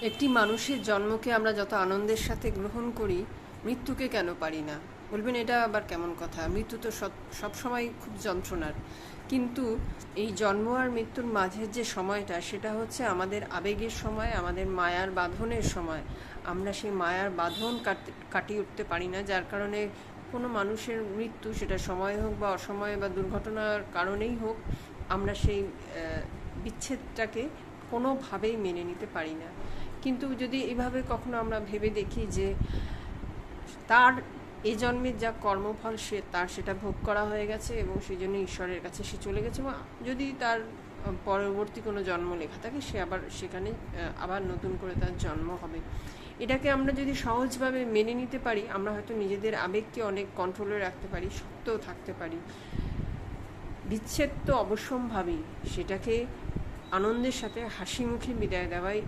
একটি মানুষের জন্মকে আমরা যত আনন্দের সাথে গ্রহণ করি, মৃত্যুকে কেন পারি না? বলবেন এটা আবার কেমন কথা? মৃত্যু তো সবসময় খুব যন্ত্রণার। কিন্তু এই জন্ম আর মৃত্যুর মাঝের যে সময়টা, সেটা হচ্ছে আমাদের আবেগের সময়, আমাদের মায়ার বাঁধনের সময়। আমরা সেই মায়ার বাঁধন কাটিয়ে উঠতে পারি না, যার কারণে কোনো মানুষের মৃত্যু, সেটা সময় হোক বা অসময়ে বা দুর্ঘটনার কারণেই হোক, আমরা সেই বিচ্ছেদটাকে কোনোভাবেই মেনে নিতে পারি না। কিন্তু যদি এভাবে কখনো আমরা ভেবে দেখি যে তার এ জন্মের যা কর্মফল, সেটা ভোগ করা হয়ে গেছে এবং সেই জন্য ঈশ্বরের কাছে সে চলে গেছে, এবং যদি তার পরবর্তী কোনো জন্ম লেখা থাকে, সে আবার সেখানে আবার নতুন করে তার জন্ম হবে। এটাকে আমরা যদি সহজভাবে মেনে নিতে পারি, আমরা হয়তো নিজেদের আবেগকে অনেক কন্ট্রোলে রাখতে পারি, শক্তও থাকতে পারি। বিচ্ছেদ তো অবশ্যম্ভাবী, সেটাকে আনন্দের সাথে হাসি মুখে বিদায় দেওয়াই